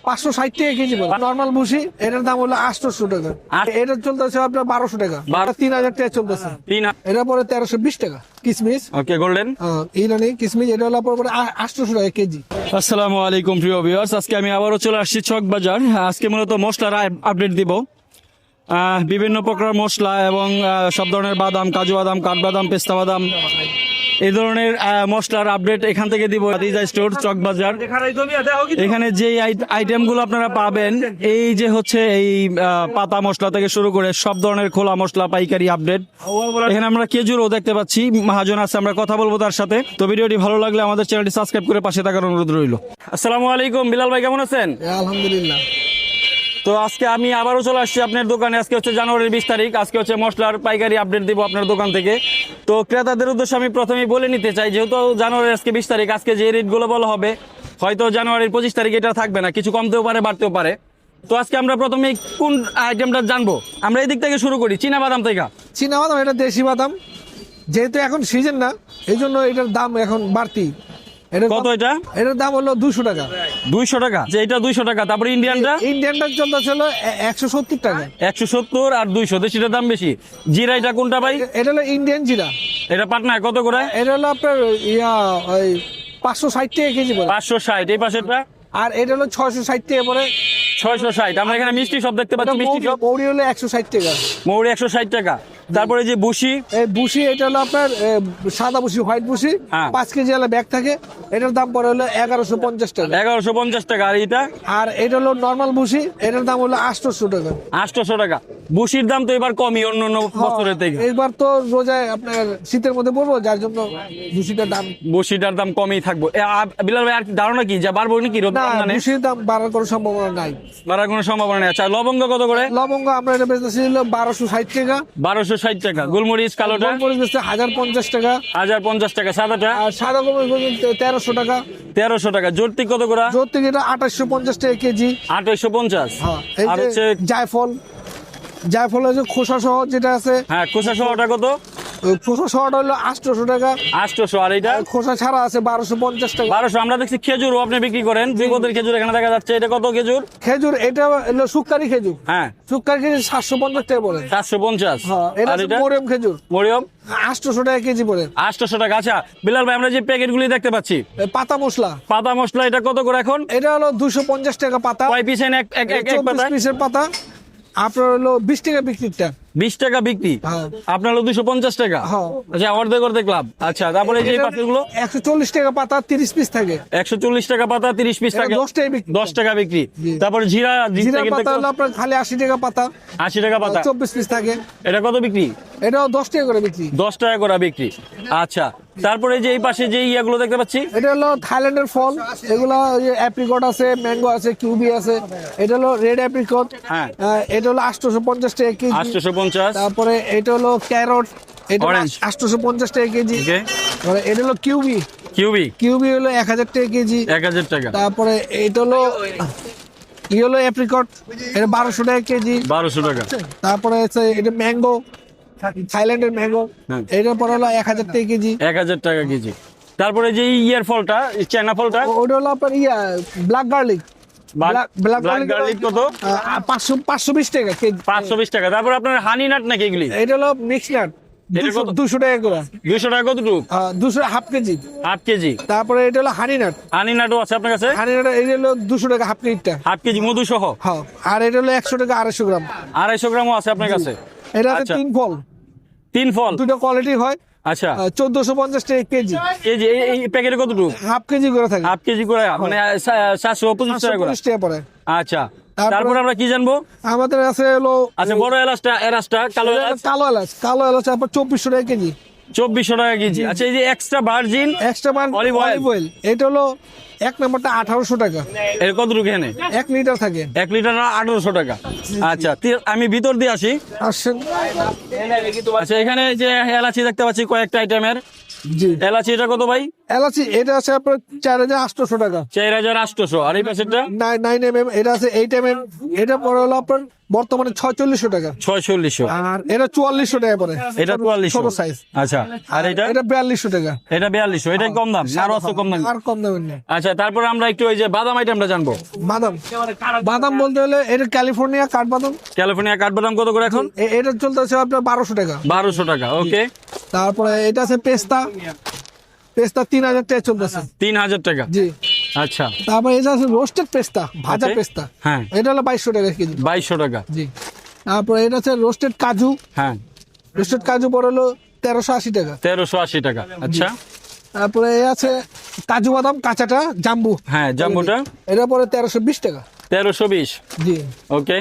560 টাকা কেজি পড়ে। নরমাল ভুসি এটার দাম হলো 800 টাকা। আর এটা চলতেছে আপনার 1200 টাকা, 3000 টাকা চলতেছে। এটা পরে 1320 টাকা। কিসমিস ওকে গোল্ডেন ইরানি কিসমিস এটা হলো পরে 800 টাকা কেজি। আসসালামু আলাইকুম প্রিয় ভিউয়ার্স, আজকে আমি আবারও চলে আসছি চক বাজার। আজকে মূলত মশলার আপডেট দিব। বিভিন্ন প্রকার মশলা এবং সব ধরনের বাদাম, কাজু বাদাম, কাঠবাদাম, পেস্তা বাদাম, এই ধরনের মশলার আপডেট এখান থেকে দিব। আদিজা স্টোর চক বাজার। এখানে যে আইটেমগুলো আপনারা পাবেন, এই যে হচ্ছে এই পাতা মশলা থেকে শুরু করে সব ধরনের খোলা মশলা পাইকারি আপডেট। এখানে আমরা খেজুরও দেখতে পাচ্ছি, মহাজন আছে, আমরা কথা বলবো তার সাথে। তো ভিডিওটি ভালো লাগলে আমাদের চ্যানেলটি সাবস্ক্রাইব করে পাশে থাকার অনুরোধ রইল। আসসালামু আলাইকুম বিলাল ভাই, কেমন আছেন? আলহামদুলিল্লাহ। তো আজকে আমি আবারও চলে আসছি আপনার দোকানে। আজকে হচ্ছে জানুয়ারির 20 তারিখ। আজকে হচ্ছে মশলার পাইকারি আপডেট দিব আপনার দোকান থেকে। তো ক্রেতাদের উদ্দেশ্যে আমি প্রথমেই বলে নিতে চাই, যেহেতু জানুয়ারির আজকে 20 তারিখ, আজকে যে রেটগুলো বলা হবে হয়তো জানুয়ারির 25 তারিখ এটা থাকবে না, কিছু কমতেও পারে বাড়তেও পারে। তো আজকে আমরা প্রথমে কোন আইটেমটা জানবো? আমরা এই দিক থেকে শুরু করি, চীনা বাদাম থেকে। চীনা বাদাম এটা দেশি বাদাম, যেহেতু এখন সিজন না এই জন্য এটার দাম এখন বাড়তি। কত এটা? এটার দাম হলো 200 টাকা। 200 টাকা? যে এটা 200 টাকা। তারপরে ইন্ডিয়ানটা? ইন্ডিয়ানটা চলতেছে হলো 170 টাকা। 170 আর 200, দেশিটার দাম বেশি। জিরা এটা কোনটা ভাই? এটা হলো ইন্ডিয়ান জিরা। এটা পাটনায় কত করে? এটা হলো আপনার ওই 560 টাকা কেজি পড়ে। 560। এই পাশেরটা? আর এটা হলো 660 টাকা পড়ে। 660। আমরা এখানে মিষ্টি সব দেখতে পাচ্ছি, মিষ্টি সব। মৌরি হলো 160 টাকা। মৌরি 160 টাকা। তারপরে যে বুশি, এই বুশি এটা হলো আপনার সাদা বুশি, হোয়াইট বুশি, 5 কেজি হলো ব্যাগ থাকে। এটার দাম পড়ে হলো 1150 টাকা। 1150 টাকা। আর এটা? আর এটা হলো নরমাল বুশি, এটার দাম হলো 800 টাকা। 800 টাকা। বুশির দাম তো এবার কমই অন্য বছরের থেকে। এবার তো রোজায় আপনার শীতের মধ্যে পড়বো, যার জন্য বুশিটার দাম, বুশিটার দাম কমই থাকবো। বিলাল ভাই আর ধারণা কি যা বাড়বো নাকি? বুশির দাম বাড়ার কোনো সম্ভাবনা নাই। বাড়ার কোনো সম্ভাবনা নেই। আচ্ছা, লবঙ্গ কত করে? লবঙ্গ আমরা এটা বেচতেছি 1260 টাকা। 1260 টাকা। গোলমরিচ কালোটা? গোলমরিচ বেচতে 1050 টাকা। 1050 টাকা। সাদাটা? আর সাদা গোলমরিচ 1300 টাকা। 1300 টাকা। জর্তিক কত করে? জর্তিক এটা 2850 টাকা কেজি। 2850। আর হচ্ছে জায়ফল, জায়ফল হচ্ছে খোসা সহ যেটা আছে। হ্যাঁ, খোসা সহটা কত? খোসা সহটা হলো 800 টাকা। 800। আর এটা? খোসা ছাড়া আছে 1250 টাকা। 1200। আমরা দেখছি খেজুরও আপনি বিক্রি করেন, বিগতের খেজুর এখানে দেখা যাচ্ছে। এটা কত খেজুর? খেজুর এটা হলো সুক্কারি খেজুর। হ্যাঁ, সুক্কারি খেজুর 750 টাকা পড়ে। 750। আর এটা মরিয়ম খেজুর, মরিয়ম 800 টাকা কেজি পড়ে। 800 টাকা। আচ্ছা বিলাল ভাই, আমরা যে প্যাকেটগুলি দেখতে পাচ্ছি, পাতা মশলা, পাতা মশলা, এটা কত করে এখন? এটা হলো 250 টাকা পাতা। কয় পিস এক পাতা? 24 পিসের পাতা। আপনার হলো 20 টাকা বিক্রিটা। 20 টাকা বিক্রি, আপনার হলো 250 টাকা। আচ্ছা, অর্ধেক লাভ। আচ্ছা, তারপরে যে পাতাগুলো 140 টাকা পাতা, 30 পিস থাকে। 140 টাকা পাতা, 30 পিস থাকে। 10 টাকা বিক্রি। তারপরে জিরা পাতা হলো আপনার খালি 80 টাকা পাতা। 80 টাকা পাতা, 24 পিস থাকে। এটা কত বিক্রি? এটাও 10 টাকা করে বিক্রি। 10 টাকা করে বিক্রি। আচ্ছা, তারপরে যে এই পাশে যে ইয়াগুলো দেখতে পাচ্ছি, এটা হলো থাইল্যান্ডের ফল। এগুলো অ্যাপ্রিকট আছে, ম্যাঙ্গো আছে, কিউবি আছে। এটা হলো রেড অ্যাপ্রিকট। হ্যাঁ, এটা হলো 850 টাকা কেজি। 850। তারপরে এটা হলো ক্যারট, এটা 850 টাকা কেজি। এটা হলো কিউবি, কিউবি হলো 1000 টাকা কেজি। 1000 টাকা। তারপরে এটা হলো হলো অ্যাপ্রিকট, এটা 1200 টাকা কেজি। 1200 টাকা। তারপরে এটা ম্যাঙ্গো, থাইল্যান্ডের ম্যাঙ্গো, এটা পরে হলো 1000 টাকা কেজি। 1000 টাকা কেজি। তারপরে যে ইয়ার ফলটা, চায়না ফলটা, ওটা হলো আপনার ব্ল্যাক গার্লিক। ব্ল্যাক গার্লিক কত? 520 টাকা কেজি। 520 টাকা। তারপর আপনার হানি নাট নাকি এগুলি? এটা হলো মিক্স নাট, 200 টাকা করে। 200 টাকা কতটুকু? 200 হাফ কেজি। Half KG. তারপরে এটা হলো হানি নাট। হানি নাটও আছে আপনার কাছে? হানি নাট এটা হলো 200 টাকা হাফ কেজিটা। হাফ কেজি মধু সহ। হ্যাঁ, আর এটা হলো 100 টাকা 250 গ্রাম। 250 গ্রামও আছে আপনার কাছে? এটা আছে 3 ফল। 3 ফল, দুটো কোয়ালিটি হয়। আচ্ছা, 1450 টাকা কেজি। কেজি। এই প্যাকেটে কতটুকু? হাফ কেজি করে থাকে। হাফ কেজি করে, মানে 725 টাকা করে। 750 টাকা পড়ে। আচ্ছা, তারপর আমরা কি জানবো? আমাদের আছে হলো আচ্ছা, বড় এলাচটা, কালো এলাচ। কালো এলাচ আপনার 2400 টাকা কেজি। 2400 টাকা কেজি। আচ্ছা, এই যে এক্সট্রা ভার্জিন অলিভ অয়েল, এটা হলো 1 নম্বরটা 1800 টাকা। এর কতটুকু এখানে? 1 লিটার থাকে। 1 লিটার 1800 টাকা। আচ্ছা, আমি ভিতর দিয়ে আসি। আসেন। আচ্ছা, এখানে যে এলাচি দেখতে পাচ্ছি কয়েকটা আইটেমের, জি। এলাচি এটা কত ভাই? এলাচি এটা আছে আপনার 4800 টাকা। 4800। আর এই পাশেরটা 9mm, এটা আছে 8mm, এটা পরে হলো আপনার বর্তমানে 4600 টাকা। 4600। আর এটা 4400 টাকা পরে, এটা 4400 ছোট সাইজ। আচ্ছা, আর এটা এটা 4200 টাকা। এটা 4200। এটাই কম দাম, আরো আছে কম দাম? আর কম দামের নেই। আচ্ছা, তারপরে আমরা একটু ওই যে বাদাম আইটেমটা জানবো। বাদাম, বাদাম বলতে হলে এটা ক্যালিফোর্নিয়া কাঠবাদাম। ক্যালিফোর্নিয়া কাঠবাদাম কত করে এখন? এটা চলতেছে আপনার 1200 টাকা। 1200 টাকা, ওকে। তারপরে এটা আছে পেস্তা, পেস্তা 3000 টাকা চলতেছে। 3000 টাকা, জি। আচ্ছা। তারপরে এটা আছে রোস্টেড পেস্তা, ভাজা Okay. পেস্তা, হ্যাঁ, এটা হলো 2200 টাকা কেজি। 2200 টাকা, জি। তারপরে এটা আছে রোস্টেড কাজু, হ্যাঁ, রোস্টেড কাজু পড়ে হলো 1380 টাকা। 1380 টাকা, আচ্ছা। তারপরে এ আছে কাজু বাদাম কাঁচাটা জাম্বু, হ্যাঁ, জাম্বুটা এটা পরে 1320 টাকা। 1320, জি। ওকে।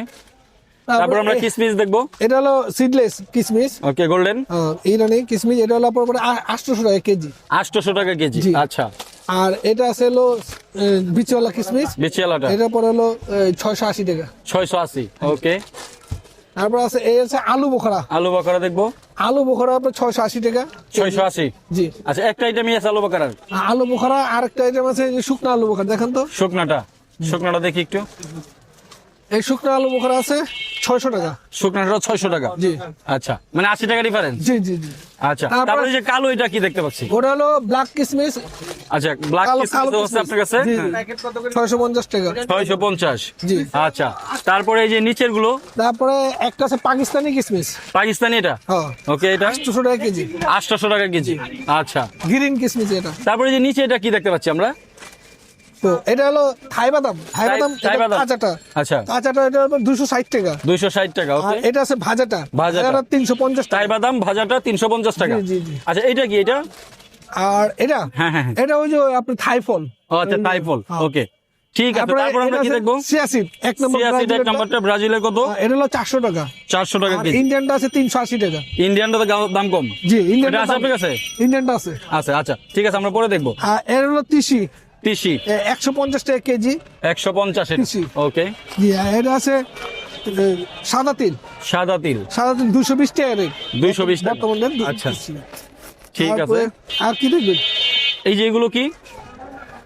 তারপর আমরা কিসমিস দেখবো। এটা হলো সিডলেস কিসমিস, ওকে, গোল্ডেন ইরানি কিসমিস, এটা হলো পরে 800 টাকা কেজি। 800 টাকা কেজি, জি। আচ্ছা। আর এটা আছে হলো বিচিওয়ালা কিসমিস, বিচিয়ালাটা এটা পরে হলো 680 টাকা। 680, ওকে। তারপর আছে এই আছে আলু বোখরা, আলু বাকারা দেখবো, আলু বোখরা আপনার 680 টাকা। 680। জি। আচ্ছা, একটা আইটেমই আছে আলু বাকারার। আলু বোখরা, আরেকটা আইটেম আছে যে শুকনো আলু বোখরা, দেখেন তো শুকনাটা দেখি একটু। এই শুকনো আলু বোখরা আছে 600 টাকা। শুকনাটা 600 টাকা, জি। আচ্ছা, মানে 80 টাকা ডিফারেন্স। জি জি জি। আচ্ছা, তারপরে- তারপরে যে কালো এটা কি দেখতে পাচ্ছি? ওটা হলো ব্ল্যাক কিসমিস, আচ্ছা, ব্ল্যাক কালো কিসমিস আছে কিসমিস। আপনার কাছে? জি, হ্যাঁ। 650 টাকা। 650, জি। আচ্ছা। তারপরে এই যে নিচের গুলো তারপরে একটা আছে পাকিস্তানি কিসমিস, পাকিস্তানি, এটা হ্যাঁ ওকে, এটা 800 টাকা কেজি। 800 টাকা কেজি, আচ্ছা। গ্রিন কিসমিস এটা। তারপরে যে নিচে এটা কি দেখতে পাচ্ছি আমরা? তো এটা হলো থাই বাদাম, থাই বাদাম, থাই এটা বাদাম। কাঁচাটা, আচ্ছা, কাঁচাটা এটা হলো 260 টাকা। 260 টাকা, আর ওকে। এটা আছে ভাজাটা, ভাজাটা। এটা 350 তাই টাকা। বাদাম ভাজাটা 350 টাকা। জি, জি, জি। আচ্ছা, এটা কি এটা? আর এটা, হ্যাঁ, হ্যাঁ, হ্যাঁ। এটা ওই যে আপনি থাই ফল। ও আচ্ছা, তাই ফল, হ্যাঁ। ওকে, ঠিক আছে। তারপর আমরা কি দেখবো? সিয়াসিড এক নম্বর, সিয়াসিড এক নাম্বারটা ব্রাজিলের কত? এটা হলো 400 টাকা। 400 টাকা আর কেজি। ইন্ডিয়ানটা আছে 380 টাকা। ইন্ডিয়ানটা তো দাম কম। জি, এটা ইন্ডিয়ানটা আছে আপনার কাছে? ইন্ডিয়ানটা আছে। আচ্ছা, আচ্ছা, ঠিক আছে, আমরা পরে দেখবো। আর এর হলো তিসি, তিসি 150 টাকা কেজি। 150, তিসি। ওকে। জি, আর এটা আছে সাদা তিল, সাদা তিল সাদা তিল 220 টাকা রেট 220 টাকা, বর্তমানে। আচ্ছা, ঠিক আছে। তারপরে আর কি দেখবেন? এই যে এগুলো কি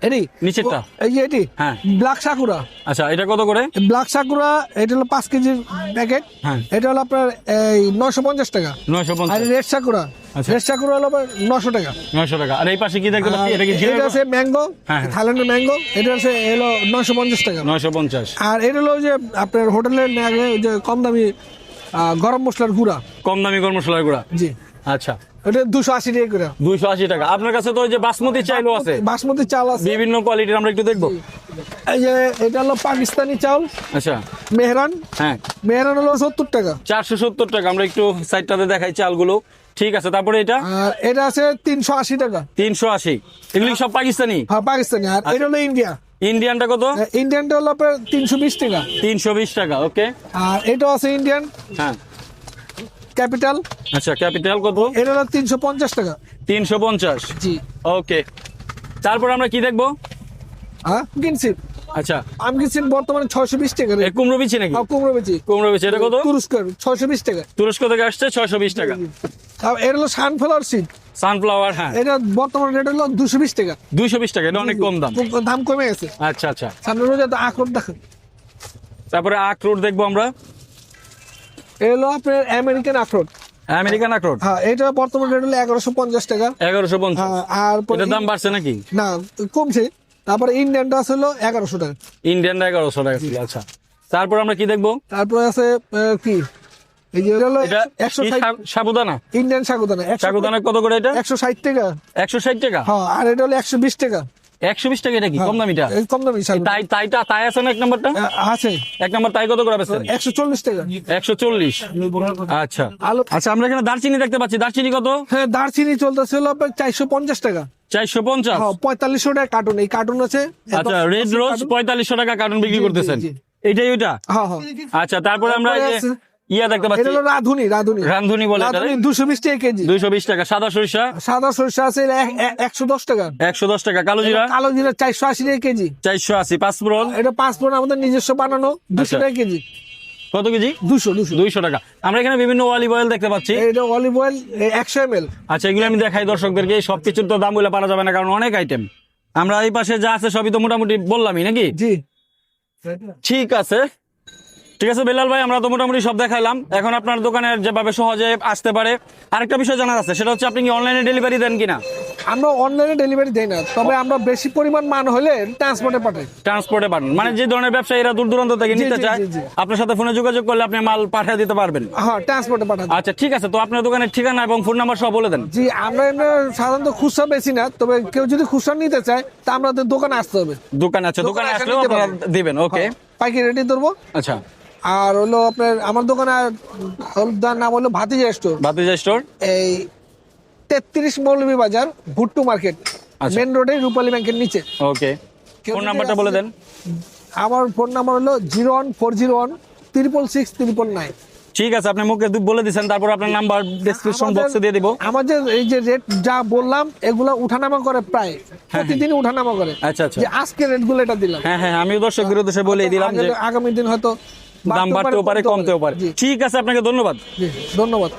এটি নিচেরটা? এই যে এটি হ্যাঁ। ব্ল্যাক সাকুরা, আচ্ছা, এটা কত করে? ব্ল্যাক সাকুরা এটা হলো 5 কেজির প্যাকেট। হ্যাঁ। এটা হলো আপনার এই 950 টাকা। আর 950, রেড সাকুরা, আচ্ছা। রেড সাকুরা হলো আপনার 900 টাকা। 900 টাকা। আর এই পাশে কি দেখতে পাচ্ছি? আর এটা কি এটা আছে ম্যাঙ্গো, হ্যাঁ, হ্যাঁ। থাইল্যান্ডের ম্যাঙ্গো, এটা আছে হলো 950 টাকা। 950। আর এটা হলো যে আপনার হোটেলের যে কম দামি গরম মশলার গুঁড়া। কম দামি গরম মশলার গুঁড়া, জি, আচ্ছা, এটা 280 টাকা করে। 280 টাকা। আপনার কাছে তো ওই যে বাসমতি চাইলও আছে, বাসমতি চাল আছে বিভিন্ন কোয়ালিটির, আমরা একটু দেখবো। এই যে এটা হলো পাকিস্তানি চাল আচ্ছা, মেহরান, হ্যাঁ, মেহরান হলো 70 টাকা। 470 টাকা। আমরা একটু সাইডটাতে দেখাই চালগুলো, ঠিক আছে। তারপরে এটা আর এটা আছে 380 টাকা। 380। এগুলি সব পাকিস্তানি? হ্যাঁ, পাকিস্তানি। আর এটা হলো ইন্ডিয়া, ইন্ডিয়ানটা কত? ইন্ডিয়ানটা হলো আপনার 320 টাকা। 320 টাকা, ওকে। আর এটা আছে ইন্ডিয়ান হ্যাঁ, ক্যাপিটাল, আচ্ছা, ক্যাপিটাল কত? এটা হলো 350 টাকা। 350, জি। ওকে। তারপর আমরা কি দেখবো? হ্যাঁ, কিনছি আচ্ছা, আমি কিনছি বর্তমানে 620 টাকা এ কুমড়ো বিচি নাকি? কুমড়ো বেচি। কুমড়ো বিচি, এটা কত? তুরস্কের 620 টাকা। তুরস্ক থেকে আসছে, 620 টাকা। আর এটা হলো সানফ্লাওয়ার সিড, সানফ্লাওয়ার, হ্যাঁ, এটা বর্তমান রেট হলো 220 টাকা। 220 টাকা, এটা অনেক কম দাম। দাম কমে গেছে। আচ্ছা, আচ্ছা। সামনে রোজা তো আখরোট দেখেন। তারপরে আখরোট দেখবো আমরা। এটা হলো আপনার আমেরিকান আখরোট। আমেরিকান আখরোট, হ্যাঁ, এটা বর্তমান রেট হলো 1150 টাকা। 1150। হ্যাঁ, আর এটার দাম বাড়ছে নাকি? না, কমছে। তারপরে ইন্ডিয়ানটা আছে হলো 1100 টাকা। ইন্ডিয়ানটা 1100 টাকা ছিল, আচ্ছা। তারপর আমরা কি দেখবো? তারপরে আছে কি এই যে এটা হলো এটা 160 সাবুদানা, ইন্ডিয়ান সাগুদানা। সাবুদানা কত করে এটা? 160 টাকা। 160 টাকা। হ্যাঁ, আর এটা হলো 120 টাকা। 120 টাকা, এটা কি কম দামিটা? এই কম দামি সাগুদানা। তাই আছে না এক নাম্বারটা? আছে এক নাম্বার তাই কত করে বেচছেন? 140 টাকা। 140, আচ্ছা। আলু, আচ্ছা, আমরা এখানে দারচিনি দেখতে পাচ্ছি। দারচিনি কত? হ্যাঁ, দারচিনি চলতেছিল আপনার 450 টাকা। 450, হ্যাঁ, 4500 টাকা কার্টুন। এই কার্টুন আছে। আচ্ছা। রেড রোজ 4500 টাকা কার্টুন বিক্রি জি, করতেছেন, জি, জি। এটাই ওইটা? হ্যাঁ, হ্যাঁ। আচ্ছা। তারপরে আমরা এই যে আছে। ইয়া দেখতে এটা পাচ্ছি, হলো রাঁধুনি, রাঁধুনি। রান্ধুনি বলে এটা, রাঁধুনি 220 টাকা কেজি। 220 টাকা। সাদা সরিষা সাদা সরষে আছে 110 টাকা। 110 টাকা। কালো জিরা কালো জিরা 480 টাকা কেজি। 480। পাঁচফোড়ন এটা 5 ফোড়ন আমাদের নিজস্ব বানানো 200 আচ্ছা। টাকা কেজি। কত কেজি? 200 টাকা। আমরা এখানে বিভিন্ন অলিভ অয়েল দেখতে পাচ্ছি। এটা অলিভ অয়েল 100 ml। আচ্ছা, এগুলো আমি দেখাই দর্শকদেরকে। সবকিছুর তো দাম বলে পারা যাবে না, কারণ অনেক আইটেম। আমরা এই পাশে যা আছে সবই তো মোটামুটি বললামই নাকি? জি, ঠিক আছে বেলাল ভাই, আমরা তো মোটামুটি সব দেখাইলাম। এখন আপনার দোকানে যেভাবে সহজে আসতে পারে, আরেকটা বিষয় জানার আছে, সেটা হচ্ছে আপনি কি অনলাইনে ডেলিভারি দেন কিনা? আমরা অনলাইনে ডেলিভারি দেই না, তবে আমরা বেশি পরিমাণ মান হলে ট্রান্সপোর্টে পাঠাই। ট্রান্সপোর্টে পাঠান, মানে যে ধরনের ব্যবসায়ীরা দূর দূরান্ত থেকে জি, নিতে জি, চায়, জি, জি। আপনার সাথে ফোনে যোগাযোগ করলে আপনি মাল পাঠিয়ে দিতে পারবেন। হ্যাঁ, ট্রান্সপোর্টে পাঠাই। আচ্ছা ঠিক আছে, তো আপনার দোকানের ঠিকানা এবং ফোন নাম্বার সব বলে দেন। জি, আমরা এমনি সাধারণত খুচরা বেশি না, তবে কেউ যদি খুচরা নিতে চায় তা আমাদের দোকানে আসতে হবে। দোকানে আছে, দোকানে এসে আসলেও নিতে আপনারা পারবেন। দিবেন। ওকে, পাইকারি রেটে ধরবো। আচ্ছা। আর হলো আপনার আমার দোকানে হলদার নাম হলো ভাতিজা স্টোর। ভাতিজা স্টোর, এই 33 মৌলভী বাজার, ভুট্টু মার্কেট, আচ্ছা। মেন রোডে রূপালী ব্যাংকের নিচে। ওকে, কেউ ফোন যদি নাম্বারটা বলে দেন। আমার ফোন নাম্বার হলো 01401 666 999। ঠিক আছে, আপনি মুখে বলে দিচ্ছেন, তারপর আপনার নাম্বার ডেসক্রিপশন বক্সে দিয়ে দিব। আমাদের এই যে রেট যা বললাম এগুলো উঠানামা করে, প্রায় প্রতিদিন উঠানামা করে। আচ্ছা আচ্ছা, যে আজকে রেটগুলো এটা দিলাম। হ্যাঁ, আমিও দর্শকদের উদ্দেশ্যে বলেই দিলাম যে আগামী দিন হয়তো দাম বাড়তেও পারে, কমতেও পারে। জি, ঠিক আছে, আপনাকে ধন্যবাদ। জি, ধন্যবাদ।